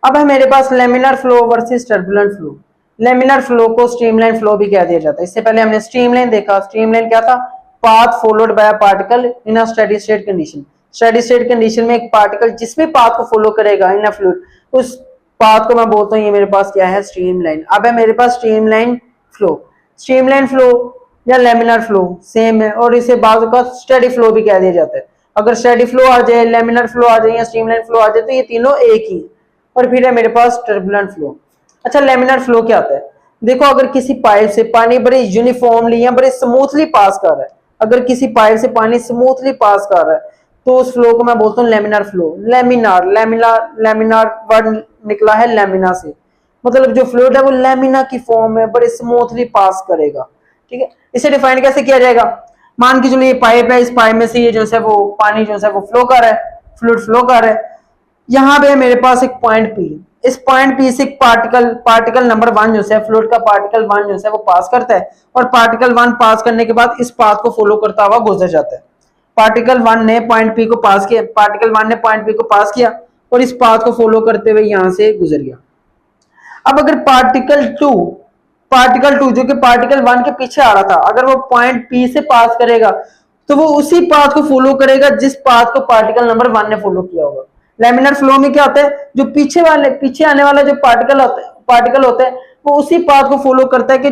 अब है मेरे पास laminar flow versus turbulent flow. Laminar flow को स्ट्रीमलाइन फ्लो भी कह दिया जाता है। इससे पहले हमने स्ट्रीमलाइन देखा। स्ट्रीमलाइन क्या था? Path followed by a particle in a steady state condition. Steady state condition में एक पार्टिकल जिस भी पाथ को फॉलो करेगा इन अ फ्लूइड, उस पाथ को मैं बोलता हूँ ये मेरे पास क्या है? स्ट्रीमलाइन। अब है मेरे पास स्ट्रीमलाइन फ्लो। स्ट्रीमलाइन फ्लो या लेमिनर फ्लो सेम है, और इसे बाजू का स्टेडी फ्लो भी कह दिया जाता है। अगर स्टेडी फ्लो आ जाए, लेमिनर फ्लो आ जाए या स्ट्रीमलाइन फ्लो आ जाए तो ये तीनों एक ही। और फिर है मेरे पास टर्बुलेंट फ्लो। अच्छा, लेमिनर फ्लो क्या होता है? देखो, अगर किसी पाइप से पानी बड़े यूनिफॉर्मली या बड़े स्मूथली पास कर रहा है, अगर किसी पाइप से पानी स्मूथली पास कर रहा है तो उस फ्लो को मैं बोलता हूँ laminar flow. Laminar laminar laminar word निकला है लेमिना से, मतलब जो फ्लूइड है वो लेमिना की फॉर्म में बड़े स्मूथली पास करेगा। ठीक है, इसे डिफाइन कैसे किया जाएगा? मान के चलिए ये पाइप है, इस पाइप में से ये जो है वो पानी जो है वो फ्लो कर रहा है, फ्लूइड फ्लो कर रहा है। यहाँ पे मेरे पास एक पॉइंट पी, इस पॉइंट पी से एक पार्टिकल नंबर 1 जो है फ्लूइड का पार्टिकल 1 जो है वो पास करता है, और पार्टिकल 1 पास करने के बाद इस पाथ को फॉलो करता हुआ गुजर जाता है। पार्टिकल 1 ने पॉइंट पी को पास किया, पार्टिकल 1 ने पॉइंट पी को पास किया और इस पाथ को फॉलो करते हुए यहां से गुजर गया। अब अगर पार्टिकल 2 जो कि पार्टिकल 1 के पीछे आ रहा था, अगर वो पॉइंट पी से पास करेगा तो वो उसी पाथ को फॉलो करेगा जिस पाथ को पार्टिकल नंबर 1 ने फॉलो किया होगा। लेमिनर फ्लो में क्या होता है? जो पीछे आने वाला जो पार्टिकल होता है वो उसी पाथ को फॉलो करता है कि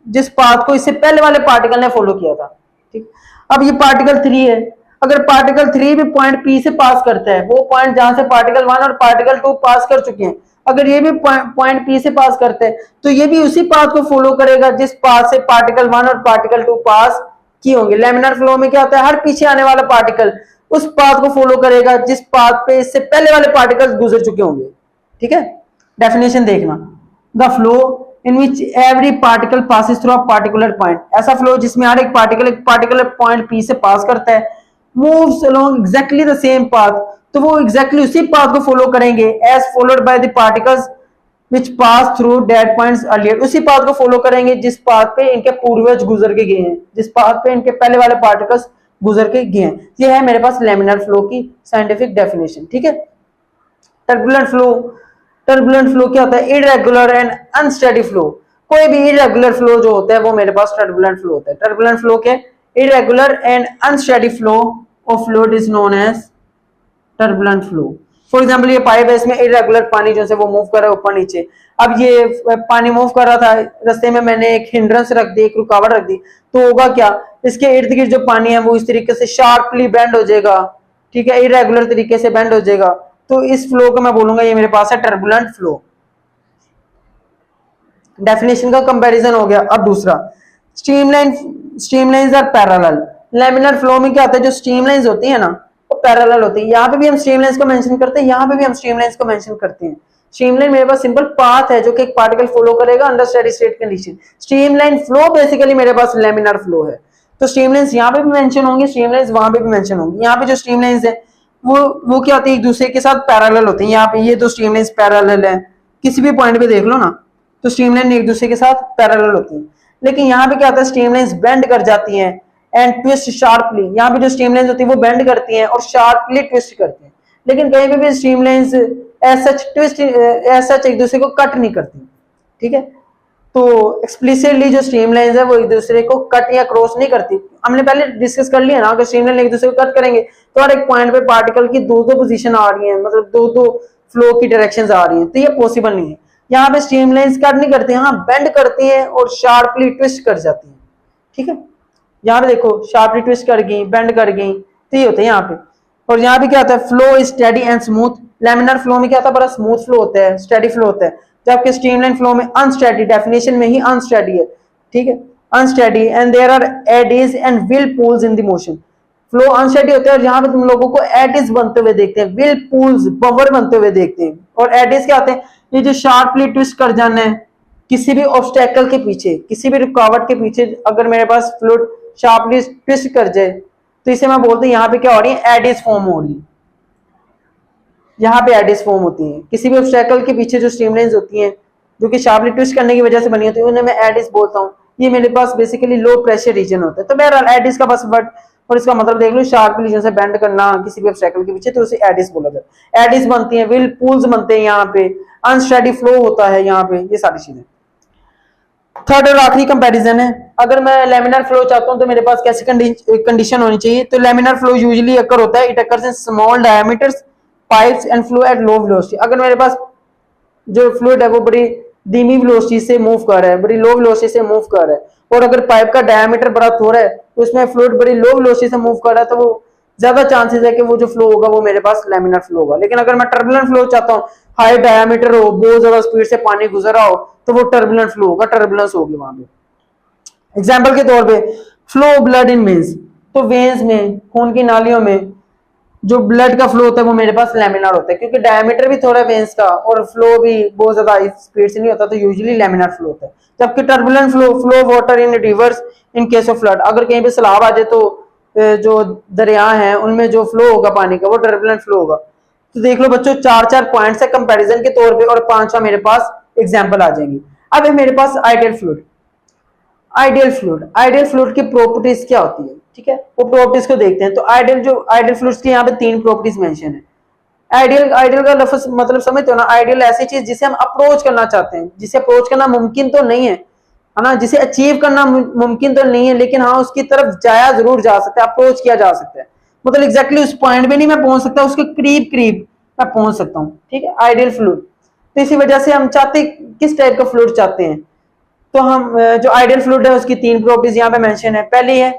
जिस पाथ को इससे पहले वाले पार्टिकल ने फॉलो किया था। ठीक, अब ये पार्टिकल 3 है। अगर पार्टिकल 3 भी पॉइंट पी से पास करता है, वो पॉइंट जहां से पार्टिकल 1 और पार्टिकल 2 पास कर चुके हैं, अगर ये भी पॉइंट पी से पास करते हैं तो ये भी उसी पाथ को फॉलो करेगा जिस पाथ से पार्टिकल 1 और पार्टिकल 2 पास किए होंगे। लेमिनर फ्लो में क्या होता है? हर पीछे आने वाला पार्टिकल उस पाथ को फॉलो करेगा जिस पाथ पे इससे पहले वाले पार्टिकल्स गुजर चुके होंगे। ठीक है, डेफिनेशन देखना। The flow in which every particle passes through a particular point. ऐसा फ्लो जिसमें हर एक पार्टिकुलर पॉइंट पी से पास करता है, moves along exactly the same path, तो वो एग्जैक्टली उसी पाथ को फॉलो करेंगे as followed by the particles which pass through that points earlier. उसी पाथ को फॉलो करेंगे जिस पाथ पे इनके पूर्वज गुजर के गए हैं, जिस पाथ पे इनके पहले वाले पार्टिकल्स गुजर के गए हैं। ये है मेरे पास लेमिनर फ्लो की साइंटिफिक डेफिनेशन। ठीक है, टर्बुलेंट फ्लो। टर्बुलेंट फ्लो क्या होता है? Irregular and unsteady flow. कोई भी इरेगुलर फ्लो जो होता है वो मेरे पास टर्बुलेंट फ्लो होता है। टर्बुलेंट फ्लो के irregular and unsteady flow of fluid is known as turbulent flow. For example ये पाइप है, इसमें इरेगुलर पानी जो है वो मूव कर रहा है ऊपर नीचे। अब ये पानी मूव कर रहा था, रास्ते में मैंने एक हिंड्रेंस रख दी, एक रुकावट रख दी, तो होगा क्या? इसके इर्द गिर्द जो पानी है वो इस तरीके से शार्पली बेंड हो जाएगा। ठीक है, इरेगुलर तरीके से बेंड हो जाएगा, तो इस फ्लो को मैं बोलूंगा ये मेरे पास है टर्बुलेंट फ्लो। डेफिनेशन का कंपैरिजन हो गया। अब दूसरा, streamlines are parallel. Laminar flow में क्या होता है? जो स्ट्रीमलाइंस होती है ना वो पैरेलल होती है। यहाँ पे भी हम स्ट्रीमलाइंस को मेंशन करते हैं, यहाँ पे भी हम स्ट्रीमलाइंस को मेंशन करते हैं। स्ट्रीमलाइन मेरे पास सिंपल पाथ है जो कि एक पार्टिकल फॉलो करेगा under steady state condition. Streamline flow basically मेरे पास लेमिनर फ्लो है। तो स्ट्रीमलाइंस यहाँ पे भी मेंशन होंगे, स्ट्रीमलाइंस वहां पे भी मेंशन होंगी। यहाँ पे जो स्ट्रीमलाइंस है वो क्या होती है? एक दूसरे के साथ पैरेलल होती है। यहाँ पे ये दो स्ट्रीमलाइंस पैरेलल है, किसी भी पॉइंट पे देख लो ना, तो स्ट्रीमलाइन एक दूसरे के साथ पैरेलल होती है। लेकिन यहाँ पे क्या होता है? स्ट्रीमलाइंस बेंड कर जाती हैं एंड ट्विस्ट शार्पली। यहाँ पे जो स्ट्रीमलाइंस होती है वो बेंड करती हैं और शार्पली ट्विस्ट करती हैं। लेकिन कहीं पे भी स्ट्रीमलाइंस एज सच एक दूसरे को कट नहीं करती। ठीक है, तो एक्सप्लिसिटली जो स्ट्रीमलाइंस है वो एक दूसरे को कट या क्रॉस नहीं करती। हमने पहले डिस्कस कर लिया ना, अगर स्ट्रीमलाइन एक दूसरे को कट करेंगे तो हर एक पॉइंट पे पार्टिकल की दो पोजीशन आ रही है, मतलब दो फ्लो की डायरेक्शंस आ रही हैं, तो ये पॉसिबल नहीं है। यहाँ पे स्ट्रीमलाइंस कट नहीं करती, हाँ बेंड करती हैं और शार्पली ट्विस्ट कर जाती हैं। ठीक है, यहाँ पे देखो शार्पली ट्विस्ट कर गई, बेंड कर गई, तो ये होता है यहाँ पे। और यहाँ पे क्या होता है? Flow is steady and smooth. Laminar flow में क्या होता है? बड़ा स्मूथ फ्लो होता है, स्टेडी फ्लो होता है, जबकि स्ट्रीमलाइन फ्लो में अनस्टेडी, डेफिनेशन में ही अनस्टेडी है। ठीक है, unsteady and there are eddies and whirlpools in the motion. Flow unsteady होता है और यहाँ पे तुम लोगों को एडीज बनते हुए देखते हैं, व्हिल पूल्स बवर बनते हुए देखते हैं। और एडीज क्या होते हैं? ये जो शार्पली ट्विस्ट कर जाना है किसी भी ऑब्स्टेकल के पीछे, किसी भी रुकावट के पीछे, अगर मेरे पास फ्लूइड शार्पली ट्विस्ट कर जाए तो इसे मैं बोलते हैं यहाँ पे क्या हो रही है? एडीज फॉर्म हो रही है। यहाँ पे एडीज फॉर्म होती है किसी भी ऑब्स्टेकल के पीछे जो स्ट्रीमलाइंस होती हैं जो कि शार्पली ट्विस्ट करने की वजह से बनी होती है, उन्हें मैं एडीज बोलता हूँ। ये मेरे पास बेसिकली लो प्रेशर रीजन होता है। तो बहरहाल एडीज का बस वर्ड और इसका मतलब देख लो, शार्पली जैसे बेंड करना किसी भी ऑब्स्टेकल के पीछे, तो उसे एडिस बोला जाता है। एडिस बनती है, व्हील पूल्स बनते हैं यहाँ पे, अनस्टेडी फ्लो होता है यहाँ पे, ये सारी चीजें। थर्ड और आखिरी कंपैरिजन है, अगर मैं लेमिनर फ्लो चाहता हूं तो मेरे पास कैसी कंडीशन होनी चाहिए। तो लेमिनर फ्लो यूजुअली अकर होता है, it occurs in small diameters pipes and flow at low velocity. अगर मेरे पास जो फ्लूइड है वो बड़ी धीमी वेलोसिटी से मूव कर रहा है, बड़ी लो वेलोसिटी से मूव कर रहा है, और अगर पाइप का डायमीटर बड़ा थोड़ा है तो उसमें फ्लूइड बड़ी लो वेलोसिटी से मूव कर रहा है, तो वो ज्यादा चांसेस है कि वो जो फ्लो होगा वो मेरे पास लेमिनर फ्लो होगा। लेकिन अगर मैं टर्बुलेंट फ्लो चाहता हूँ, हाई डायमीटर हो, बहुत ज्यादा स्पीड से पानी गुजर रहा हो, तो वो टर्बुलेंट फ्लो होगा, टर्बुलेंस होगी वहां पे। एग्जाम्पल के तौर पे फ्लो ब्लड इन वेन्स, तो वेन्स में, खून की नालियों में जो ब्लड का फ्लो होता है वो मेरे पास लेमिनर होता है, क्योंकि डायमीटर भी थोड़ा वेन्स का और फ्लो भी बहुत ज्यादा स्पीड से नहीं होता, तो यूजुअली लेमिनर फ्लो होता है। जबकि turbulent flow water in reverse in case of flood, अगर कहीं पे सैलाब आ जाए तो जो दरिया हैं उनमें जो फ्लो होगा पानी का वो टर्बुलेंट फ्लो होगा। तो देख लो बच्चों, 4 पॉइंट्स है कंपैरिजन के तौर पे, और 5 मेरे पास एग्जांपल आ जाएंगी। अब है मेरे पास आइडियल फ्लूइड। आइडियल फ्लूइड की प्रॉपर्टीज क्या होती है, ठीक है, वो प्रॉपर्टीज को देखते हैं। तो आइडियल फ्लूइड्स की यहाँ पे 3 प्रॉपर्टीज मेंशन है। आइडियल का लफ्ज मतलब समझते हो ना, आइडियल ऐसी चीज जिसे हम अप्रोच करना चाहते हैं, जिसे अप्रोच करना मुमकिन तो नहीं है ना, जिसे अचीव करना मुमकिन तो नहीं है, लेकिन हाँ उसकी तरफ जाया जरूर जा सकता है, अप्रोच किया जा सकता है। मतलब एग्जैक्टली उस पॉइंट पे नहीं मैं पहुंच सकता, उसके करीब करीब मैं पहुंच सकता हूँ, ठीक है, आइडियल फ्लूइड। तो इसी वजह से हम चाहते किस टाइप का फ्लूइड चाहते हैं, तो हम जो आइडियल फ्लूइड है उसकी 3 प्रॉपर्टीज यहाँ पे मेंशन है। पहली है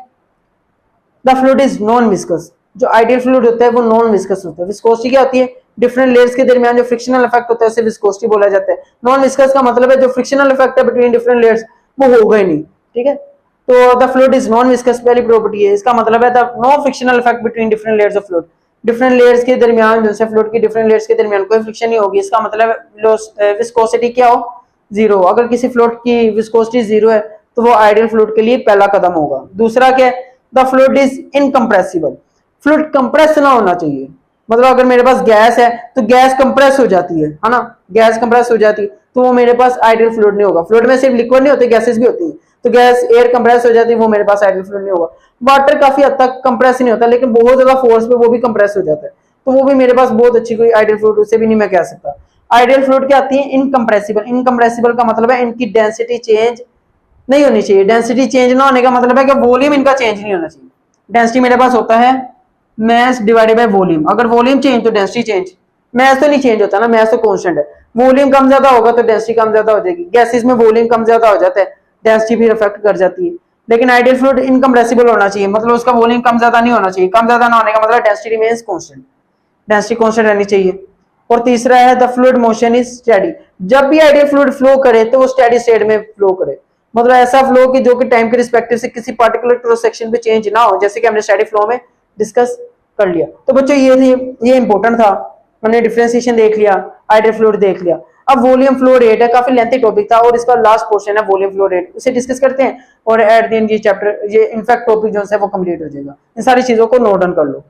the fluid is non viscous. जो आइडियल फ्लूइड होता है वो नॉन विस्कस होता है। विस्कोसिटी क्या होती है, डिफरेंट लेयर्स के दरमियान जो फ्रिक्शनल इफेक्ट होता है उसे विस्कोसिटी बोला जाता है। नॉन विस्कस का मतलब है जो फ्रिक्शनल इफेक्ट है बिटवीन डिफरेंट लेयर्स वो होगा ही नहीं, ठीक है। तो the fluid is non viscous पहली प्रॉपर्टी है। इसका मतलब है the no frictional effect between different layers of fluid. Different layers के दरमियान जो फ्लूइड की डिफरेंट लेयर्स के दरमियान कोई फ्रिक्शन नहीं होगी। इसका मतलब विस्कोसिटी क्या हो, जीरो। अगर किसी फ्लूइड की विस्कोसिटी जीरो है तो वो आइडियल फ्लूइड के लिए पहला कदम होगा। दूसरा क्या है, the fluid is incompressible. Fluid compress ना होना चाहिए। मतलब अगर मेरे पास गैस है तो गैस कंप्रेस हो जाती है ना, गैस कंप्रेस हो जाती है तो वो मेरे पास आइडियल फ्लूइड नहीं होगा। फ्लूइड में सिर्फ लिक्विड नहीं होते, गैसेस भी होती है, तो गैस एयर कंप्रेस हो जाती है, वो मेरे पास आइडियल फ्लूइड नहीं होगा। वाटर काफी हद तक कंप्रेस नहीं होता, लेकिन बहुत ज्यादा फोर्स पे वो भी कंप्रेस हो जाता है, तो वो भी मेरे पास बहुत अच्छी कोई आइडियल फ्लूइड उसे भी नहीं मैं कह सकता। आइडियल फ्लूइड क्या आती है, इनकम्प्रेसिबल। इनकम्प्रेसिबल का मतलब है इनकी डेंसिटी चेंज नहीं होनी चाहिए। डेंसिटी चेंज ना होने का मतलब है कि वॉल्यूम इनका चेंज नहीं होना चाहिए। डेंसिटी मेरे पास होता है मास डिवाइडेड बाय वॉल्यूम। अगर वॉल्यूम चेंज तो डेंसिटी चेंज। मास तो नहीं चेंज होता ना, मास तो कांस्टेंट है। वॉल्यूम कम ज्यादा होगा तो डेंसिटी कम ज्यादा हो जाएगी। गैसेस में वॉल्यूम कम ज्यादा हो जाता है, डेंसिटी भी अफेक्ट कर जाती है। लेकिन आइडियल फ्लूइड इनकम्प्रेसिबल होना चाहिए, मतलब उसका वॉल्यूम कम ज्यादा नहीं होना चाहिए। कम ज्यादा ना होने का मतलब density remains constant, density constant रहनी चाहिए। और तीसरा है the fluid motion is steady. जब भी आइडियल फ्लूइड फ्लो करे तो वो स्टेडी स्टेट में फ्लो करे, मतलब ऐसा फ्लो कि जो कि टाइम के रिस्पेक्टिव से किसी पर्टिकुलर क्रॉस सेक्शन पे चेंज ना हो, जैसे कि हमने स्टेडी फ्लो में डिस्कस कर लिया। तो बच्चों ये इंपॉर्टेंट था, हमने डिफरेंशिएशन देख लिया, आइडियल फ्लूइड देख लिया। अब वॉल्यूम फ्लो रेट है, काफी लेंथी टॉपिक था और इसका लास्ट पोर्शन है वॉल्यूम फ्लो रेट, उसे डिस्कस करते हैं और एट द एंड ये चैप्टर, ये इनफैक्ट टॉपिक जो है वो कंप्लीट हो जाएगा। इन सारी चीजों को नोट डाउन कर लो।